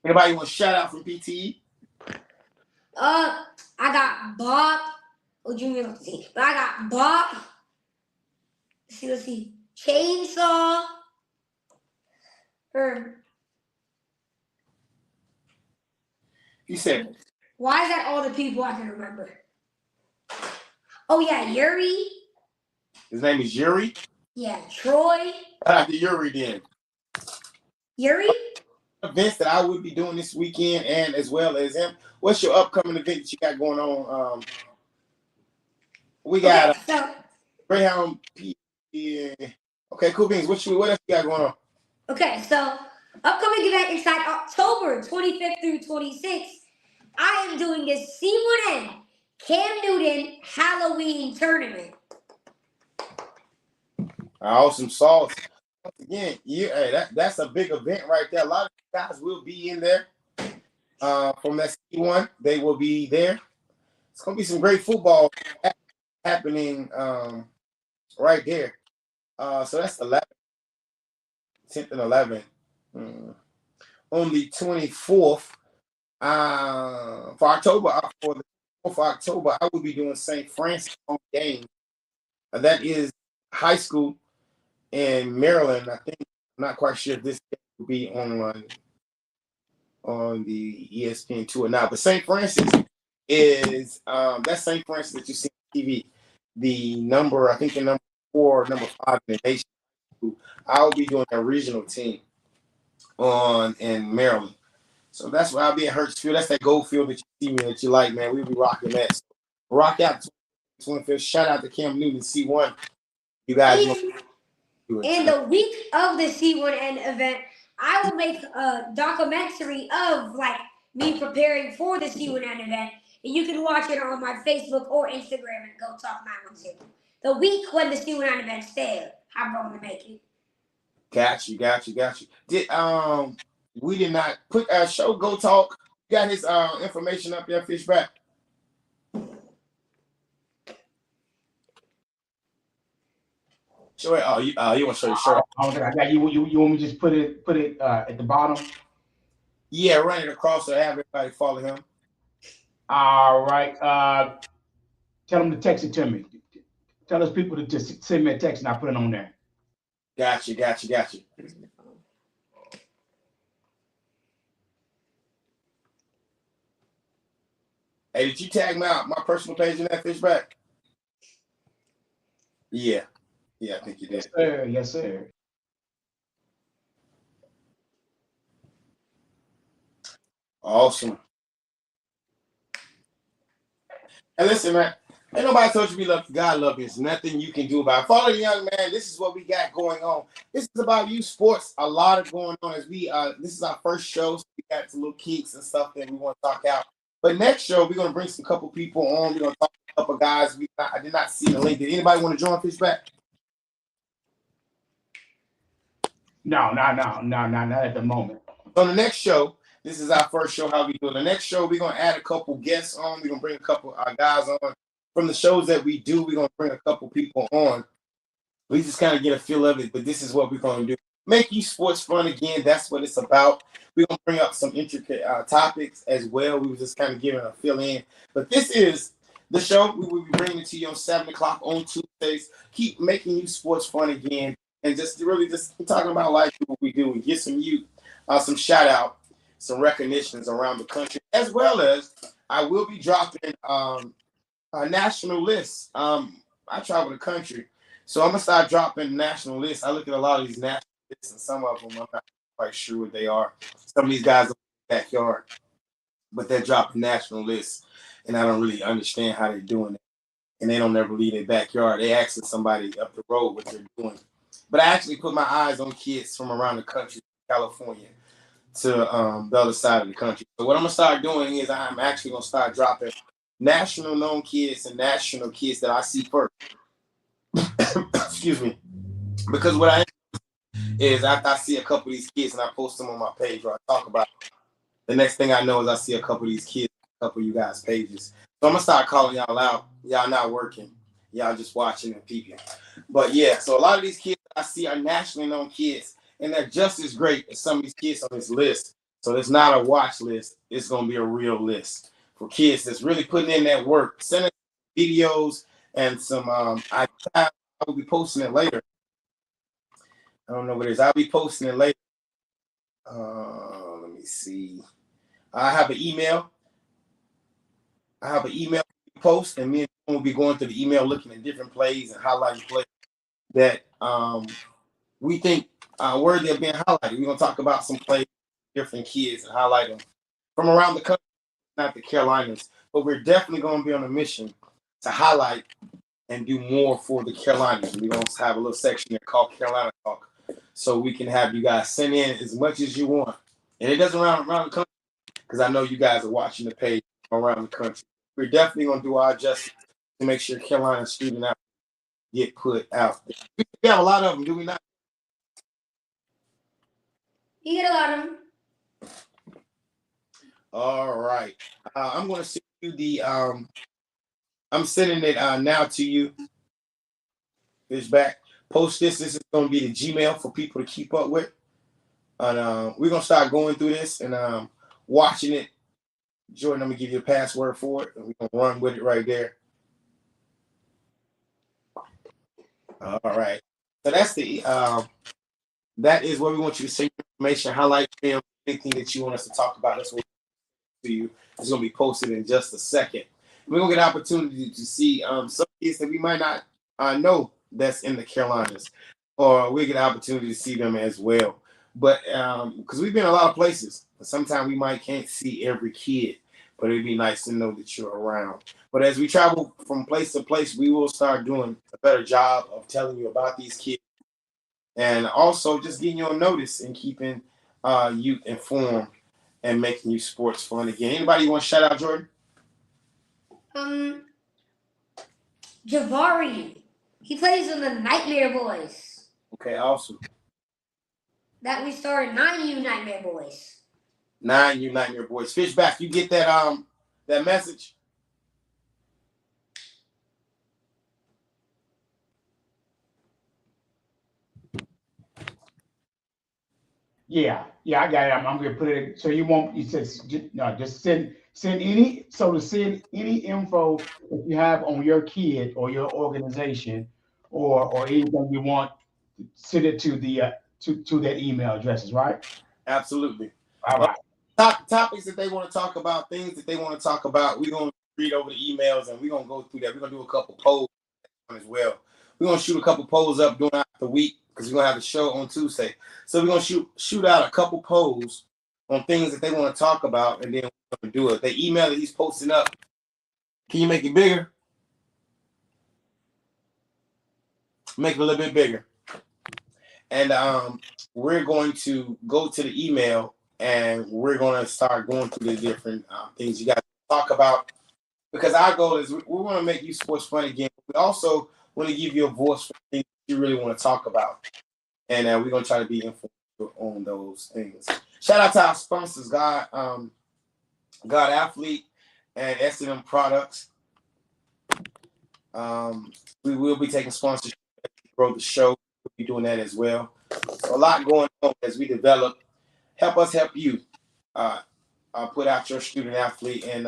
S1: Anybody want to shout out from PTE?
S3: I got Bob. Oh, Junior, let's see. But I got Bob. Let's see. Chainsaw.
S1: You said.
S3: Why is that all the people I can remember? Oh yeah, Yuri.
S1: His name is Yuri.
S3: Yeah, Troy.
S1: After Yuri, then.
S3: Yuri.
S1: Events that I would be doing this weekend, and as well as him. What's your upcoming event that you got going on? We got Greyhound. Okay, cool beans. What else you got going on?
S3: Okay, so upcoming event inside October 25th through 26th. I am doing the C1N Cam Newton Halloween tournament.
S1: Awesome sauce. Once again, that's a big event right there. A lot of guys will be in there from that C1. They will be there. It's going to be some great football happening right there. So that's 11th, 10th and 11th. On the 24th, for October, for the 4th of October, I will be doing St. Francis home game. That is high school in Maryland. I think I'm not quite sure if this will be on the ESPN2 or not. But St. Francis is that's St. Francis that you see on TV. The number 4, number 5 in the nation. I'll be doing a regional team in Maryland. So that's where I'll be at Hertzfield. That's that gold field that you see me that you like, man. We'll be rocking that. So rock out to 25th. Shout out to Cam Newton, C1. You guys
S3: in the week of the C1N event, I will make a documentary of me preparing for the C1N event. And you can watch it on my Facebook or Instagram and Go Talk 910. The week when the C1N event's there, I'm going to make it.
S1: Got you. We did not put show Go Talk. Got his information up there, Fishback. Show it. You want to show your shirt?
S2: I got you. You want me to just put it at the bottom?
S1: Yeah, run it across so have everybody follow him.
S2: All right. Tell them to text it to me. Tell those people to just send me a text and I'll put it on there.
S1: Got you. Hey, did you tag my personal page in that, Fishback? Yeah, I think you did.
S2: Yes, sir.
S1: Awesome. And listen, man, ain't nobody told you God love you. There's nothing you can do about it. Follow the young man. This is what we got going on. This is about you sports. A lot of going on as we this is our first show, so we got some little kinks and stuff that we want to talk out. But next show, we're gonna bring some couple people on. We're gonna talk to a couple guys. I did not see the link. Did anybody want to join Fishback?
S2: No, not at the moment.
S1: On the next show, this is our first show. How we do it. The next show, we're gonna add a couple guests on. We're gonna bring a couple guys on from the shows that we do. We're gonna bring a couple people on. We just kind of get a feel of it, but this is what we're gonna do. Make you sports fun again. That's what it's about. We're gonna bring up some intricate topics as well. We were just kind of giving a fill in, but this is the show. We will be bringing it to you on 7:00 on Tuesdays. Keep making you sports fun again, and just really just talking about life, what we do, and get some youth. Some shout out, some recognitions around the country, as well as I will be dropping a national list. I travel the country, so I'm gonna start dropping national lists. I look at a lot of these national lists, and some of them I'm not quite sure what they are. Some of these guys are in the backyard, but they're dropping national lists, and I don't really understand how they're doing it. And they don't ever leave their backyard. They asking somebody up the road what they're doing. But I actually put my eyes on kids from around the country, California, to the other side of the country. So what I'm gonna start doing is I'm actually gonna start dropping national known kids and national kids that I see first. Excuse me. Because what I is after I see a couple of these kids and I post them on my page or I talk about it, the next thing I know is I see a couple of these kids, a couple of you guys' pages. So I'm gonna start calling y'all out. Y'all not working. Y'all just watching and peeping. But yeah, so a lot of these kids I see are nationally known kids. And they're just as great as some of these kids on this list. So it's not a watch list. It's going to be a real list for kids that's really putting in that work. Sending videos and some, I will be posting it later. I don't know what it is. I'll be posting it later. Let me see. I have an email. Post, and me and you will be going through the email, looking at different plays and highlighting plays that we think worthy of being highlighted. We're going to talk about some plays, different kids, and highlight them from around the country, not the Carolinas. But we're definitely going to be on a mission to highlight and do more for the Carolinas. We're going to have a little section there called Carolina Talk, so we can have you guys send in as much as you want. And it doesn't around the country, because I know you guys are watching the page around the country. We're definitely going to do our justice to make sure Carolina student athletes get put out there. We have a lot of them, do we not?
S3: You get a lot of them.
S1: All right. I'm going to send you the, I'm sending it now to you. It's back. Post this. This is going to be the Gmail for people to keep up with. And we're going to start going through this and watching it. Jordan, I'm going to give you a password for it, and we're going to run with it right there. All right. So that's the, that is where we want you to send information, highlight film, anything that you want us to talk about. That's what to you. It's going to be posted in just a second. We're going to get an opportunity to see some kids that we might not know that's in the Carolinas, or we get an opportunity to see them as well. But because we've been a lot of places, sometimes we can't see every kid, but it'd be nice to know that you're around. But as we travel from place to place, we will start doing a better job of telling you about these kids, and also just getting you on notice and keeping you informed and making you sports fun again. Anybody you want to shout out, Jordan?
S3: Javari. He plays in the Nightmare Boys.
S1: Okay, awesome.
S3: That we started 9U Nightmare Boys.
S1: 9U Nightmare Boys. Fishback, you get that that message?
S2: Yeah, I got it. I'm gonna put it. So you won't. You says no. Just send any. So to send any info that you have on your kid or your organization or anything you want, send it to the to that email addresses, right?
S1: Absolutely.
S2: All right.
S1: Topics that they want to talk about, things that they want to talk about. We're gonna read over the emails and we're gonna go through that. We're gonna do a couple polls as well. We're gonna shoot a couple polls up during the week, because we're gonna have the show on Tuesday. So we're gonna shoot out a couple polls on things that they want to talk about, and then we're gonna do it. The email that he's posting up, can you make it bigger? Make it a little bit bigger. And we're going to go to the email and we're going to start going through the different things you guys talk about, because our goal is we want to make you sports fun again. We also want to give you a voice for things you really want to talk about, and we're going to try to be informed on those things. Shout out to our sponsors, God Athlete and S&M Products. We will be taking sponsorship to grow the show. We'll be doing that as well. So a lot going on as we develop. Help us help you. Put out your student athlete and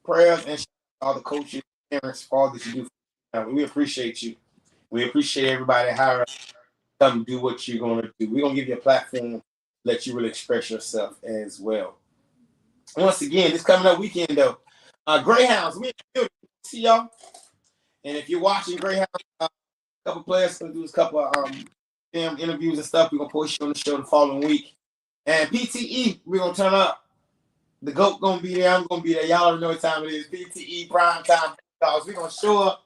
S1: prayers and all the coaches, parents, for all that you do. We appreciate you. We appreciate everybody that hire us. Come do what you're gonna do. We're gonna give you a platform, let you really express yourself as well. Once again, this coming up weekend though, Greyhounds, we see y'all. And if you're watching Greyhounds, a couple players gonna do a couple of film interviews and stuff. We're gonna post you on the show the following week. And PTE, we're gonna turn up. The GOAT gonna be there. I'm gonna be there. Y'all already know what time it is. PTE prime time. We're gonna show up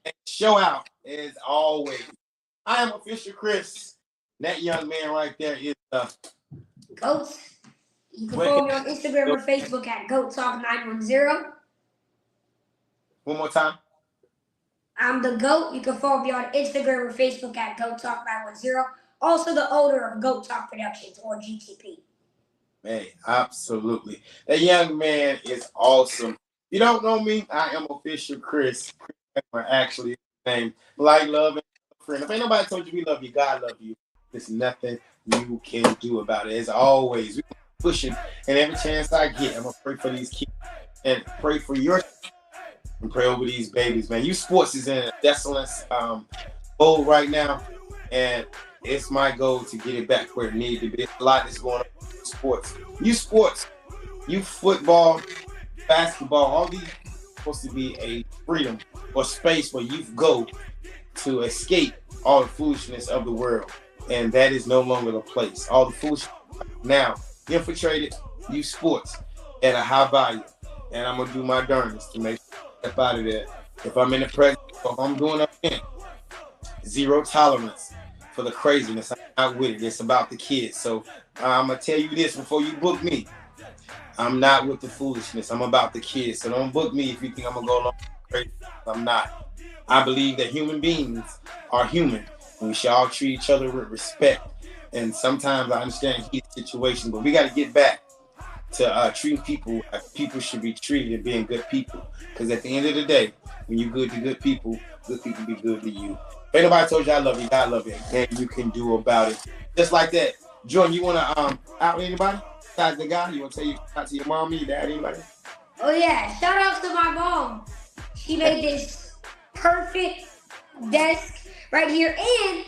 S1: and show out as always. I am official Chris. That young man right there is
S3: GOAT. You can follow me on Instagram or Facebook at GoatTalk910.
S1: One more time.
S3: I'm the GOAT. You can follow me on Instagram or Facebook at GoatTalk910. Also the owner of Goat Talk Productions, or GTP.
S1: Man, absolutely. That young man is awesome. You don't know me, I am official Chris. Actually, name like love and friend. If ain't nobody told you we love you, God love you. There's nothing you can do about it. As always, we're pushing, and every chance I get, I'm gonna pray for these kids and pray for your and pray over these babies, man. You sports is in a desolate mode right now, and it's my goal to get it back where it needs to be. A lot is going on in sports. You football, basketball, all these are supposed to be a freedom or space where you go to escape all the foolishness of the world. And that is no longer the place. All the foolishness now infiltrated youth sports at a high value. And I'm going to do my darndest to make sure I step out of there. If I'm in the present, if I'm doing a thing, zero tolerance for the craziness. I'm not with it. It's about the kids. So I'm going to tell you this before you book me. I'm not with the foolishness. I'm about the kids. So don't book me if you think I'm going to go along with crazy. I'm not. I believe that human beings are human. And we should all treat each other with respect. And sometimes I understand heat situations, but we got to get back to treating people like people should be treated and being good people. Because at the end of the day, when you're good to good people be good to you. If ain't nobody told you I love you, God love you. And you can do about it. Just like that. Jordan, you want to out anybody besides the guy? You want to tell you out to your mom, your dad, anybody?
S3: Oh yeah, shout out to my mom. She made this perfect desk right here. And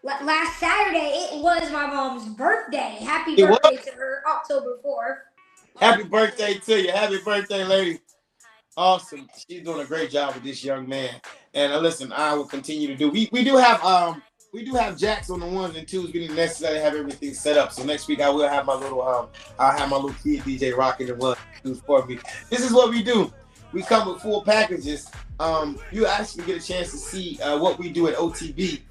S3: last Saturday, it was my mom's birthday. Happy birthday to her, October 4th.
S1: Happy birthday to you. Happy birthday, lady. Awesome. She's doing a great job with this young man. And listen, I will continue to do. We do have jacks on the ones and twos. We didn't necessarily have everything set up. So next week I will have my little I'll have my little kid DJ rocking the ones and twos for me. This is what we do. We come with full packages. You actually get a chance to see what we do at OTB.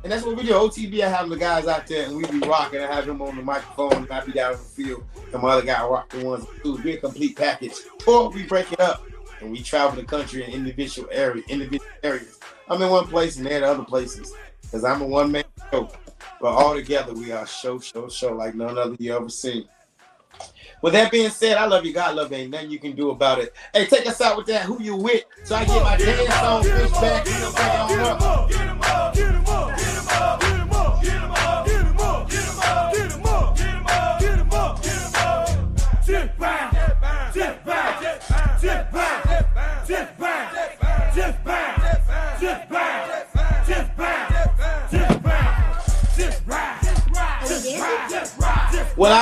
S1: And that's what we do. OTB, I have the guys out there and we be rocking. I have them on the microphone and I be down in the field. And my other guy rock the ones and twos. Be a complete package. Or we break it up and we travel the country in individual areas. I'm in one place and they're in other places because I'm a one-man show. But all together we are show like none other you ever seen. With that being said, I love you. God love you. Ain't nothing you can do about it. Hey, take us out with that Who You Wit so I get my dance song pushed back. Get him up. Get him up. Get him up. Get him up. Get him up. Get him up. Get him up. Get him up. Get him up. Get him up. Get him up. Get him up. Sit back. Sit back. Sit back. Sit back. Sit back. Sit back. Sit back. Sit back. Sit back. Sit back. Well,